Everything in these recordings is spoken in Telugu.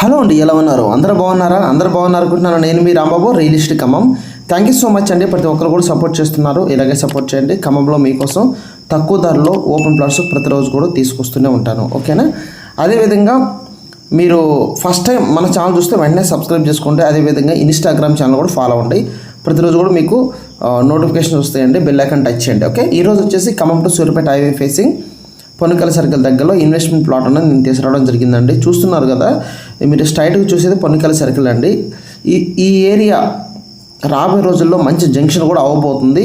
హలో అండి, ఎలా ఉన్నారు? అందరూ బాగున్నారా? అందరూ బాగున్నారు అనుకుంటున్నాను. నేను మీ Rambabu, realistic Khammam. Thank you so much అండి. ప్రతి ఒక్కరు కూడా సపోర్ట్ చేస్తున్నారు. ఇలాగే సపోర్ట్ చేయండి. ఖమ్మంలో మీకోసం తక్కువ ధరలో ఓపెన్ ప్లాట్స్ ప్రతిరోజు కూడా తీసుకొస్తూనే ఉంటాను. ఓకేనా? అదేవిధంగా మీరు ఫస్ట్ టైం మన ఛానల్ చూస్తే వెంటనే సబ్స్క్రైబ్ చేసుకోండి. అదేవిధంగా ఇన్స్టాగ్రామ్ ఛానల్ కూడా ఫాలో అవ్వండి. ప్రతిరోజు కూడా మీకు నోటిఫికేషన్ వస్తాయండి. బెల్ ఐకాన్ టచ్ చేయండి. ఓకే, ఈరోజు వచ్చేసి Khammam to Suryapet highway facing Ponnikala circle దగ్గరలో ఇన్వెస్ట్మెంట్ ప్లాట్ అనేది నేను తీసుకురావడం జరిగిందండి. చూస్తున్నారు కదా, మీరు స్ట్రైట్గా చూసేది పొన్నికల సర్కిల్ అండి. ఈ ఏరియా రాబోయే రోజుల్లో మంచి జంక్షన్ కూడా అవ్వబోతుంది.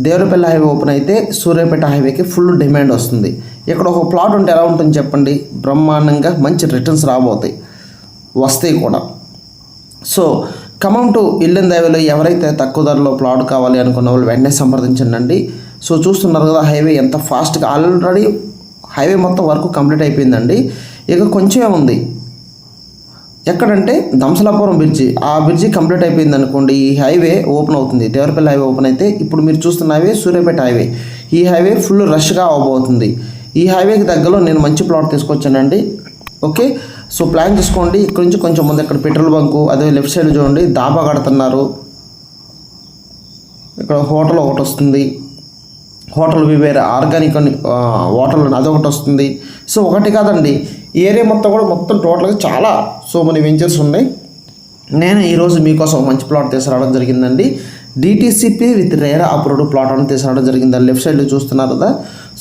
దేవరపల్లి హైవే ఓపెన్ అయితే సూర్యాపేట హైవేకి ఫుల్ డిమాండ్ వస్తుంది. ఇక్కడ ఒక ప్లాట్ ఉంటే ఎలా ఉంటుంది చెప్పండి? బ్రహ్మాండంగా మంచి రిటర్న్స్ వస్తాయి కూడా. సో ఖమ్మం టు ఇల్లెన్ హైవేలో ఎవరైతే తక్కువ ధరలో ప్లాట్ కావాలి అనుకున్న వాళ్ళు వెంటనే సంప్రదించండి. సో చూస్తున్నారు కదా, హైవే ఎంత ఫాస్ట్గా ఆల్రెడీ హైవే మొత్తం వర్క్ కంప్లీట్ అయిపోయిందండి. ఇక కొంచెమే ఉంది. ఎక్కడంటే దంసలాపురం బ్రిడ్జి, ఆ బ్రిడ్జి కంప్లీట్ అయిపోయింది అనుకోండి, ఈ హైవే ఓపెన్ అవుతుంది. దేవరపల్లి హైవే ఓపెన్ అయితే ఇప్పుడు మీరు చూస్తున్న హైవే సూర్యాపేట హైవే. ఈ హైవే ఫుల్ రష్గా అవబోతుంది. ఈ హైవేకి దగ్గరలో నేను మంచి ప్లాట్ తీసుకొచ్చానండి. ఓకే, సో ప్లాన్ చేసుకోండి. ఇక్కడ నుంచి కొంచెం ముందు ఇక్కడ పెట్రోల్ బంకు, అదే లెఫ్ట్ సైడ్ చూడండి డాబా కడుతున్నారు. ఇక్కడ హోటల్ ఒకటి వస్తుంది. హోటల్ వేరే ఆర్గానిక్ అని హోటల్ అదొకటి వస్తుంది. సో ఒకటి కాదండి, ఏరియా మొత్తం టోటల్గా చాలా మెనీ వెంచర్స్ ఉన్నాయి. నేను ఈరోజు మీకోసం మంచి ప్లాట్ తీసుకురావడం జరిగిందండి. DTCP with RERA approved plot అని తీసుకురావడం జరిగింది. లెఫ్ట్ సైడ్లో చూస్తున్నారు కదా.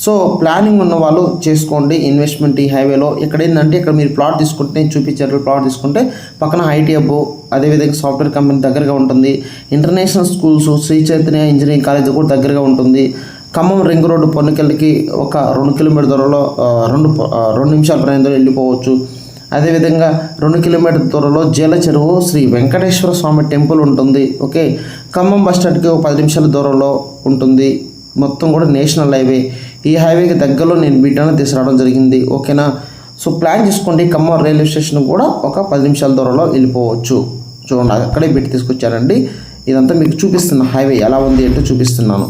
సో ప్లానింగ్ ఉన్న వాళ్ళు చేసుకోండి ఇన్వెస్ట్మెంట్ ఈ హైవేలో. ఇక్కడ ఏంటంటే ఇక్కడ మీరు ప్లాట్ తీసుకుంటే, నేను చూపించారు ప్లాట్ తీసుకుంటే పక్కన ఐటీ హబ్, అదేవిధంగా సాఫ్ట్వేర్ కంపెనీ దగ్గరగా ఉంటుంది. International schools, Shri Chaitanya engineering college కూడా దగ్గరగా ఉంటుంది. ఖమ్మం రింగ్ రోడ్డు పొన్నికల్లికి ఒక 2 కిలోమీటర్ దూరంలో 2 నిమిషాల ప్రయాణంలో వెళ్ళిపోవచ్చు. అదేవిధంగా 2 కిలోమీటర్ దూరంలో జీల చెరువు శ్రీ వెంకటేశ్వర స్వామి టెంపుల్ ఉంటుంది. ఓకే, ఖమ్మం బస్ స్టాండ్కి 10 నిమిషాల దూరంలో ఉంటుంది. మొత్తం కూడా నేషనల్ హైవే. ఈ హైవేకి దగ్గరలో నేను బిడ్డను తీసుకురావడం జరిగింది. ఓకేనా? సో ప్లాన్ చేసుకోండి. ఖమ్మం రైల్వే స్టేషన్ కూడా ఒక 10 నిమిషాల దూరంలో వెళ్ళిపోవచ్చు. చూడండి, అక్కడే బిడ్డ తీసుకొచ్చానండి. ఇదంతా మీకు చూపిస్తున్నా, హైవే ఎలా ఉంది అంటే చూపిస్తున్నాను.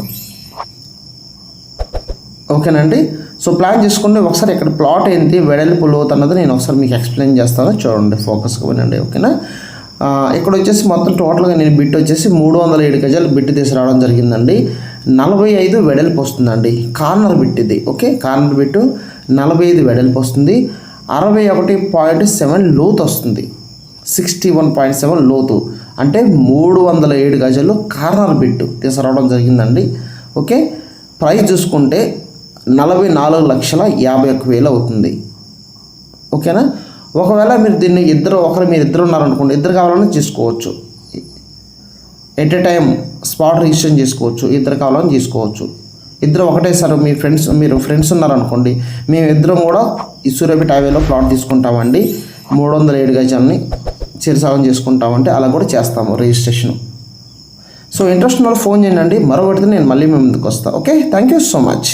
ఓకేనండి? సో ప్లాన్ చేసుకోండి. ఒకసారి ఇక్కడ ప్లాట్ ఏంటి, వెడల్పు లోతు అన్నది నేను ఒకసారి మీకు ఎక్స్ప్లెయిన్ చేస్తాను. చూడండి, ఫోకస్గా వినండి. ఓకేనా? ఇక్కడ వచ్చేసి మొత్తం టోటల్గా నేను బిట్ వచ్చేసి 307 గజాలు బిట్ తీసుకురావడం జరిగిందండి. 45 వెడల్పు వస్తుందండి. కార్నర్ బిట్ ఇది. ఓకే, కార్నర్ బిట్ 45 వెడల్పు వస్తుంది. 61.7 లోతు వస్తుంది. 61.7 లోతు అంటే 307 గజాలు కార్నర్ బిట్ తీసుకురావడం జరిగిందండి. ఓకే, ప్రైస్ చూసుకుంటే 44,51,000 అవుతుంది. ఓకేనా? ఒకవేళ మీరు దీన్ని మీరు ఇద్దరు ఉన్నారనుకోండి, ఇద్దరు కావాలని చేసుకోవచ్చు. At a time spot registration చేసుకోవచ్చు. ఇద్దరు కావాలని తీసుకోవచ్చు. ఇద్దరు ఒకటేసారి మీరు ఫ్రెండ్స్ ఉన్నారనుకోండి, మేము ఇద్దరం కూడా ఈ సూర్యాపేట హైవేలో ప్లాట్ తీసుకుంటామండి. 307 గజాలని చిరసాగం చేసుకుంటామంటే అలా కూడా చేస్తాము రిజిస్ట్రేషన్. సో ఇంట్రెస్ట్ ఉన్న వాళ్ళు ఫోన్ చేయండి. మరొకటి నేను మళ్ళీ మీ ముందుకు వస్తాను. Okay, thank you so much.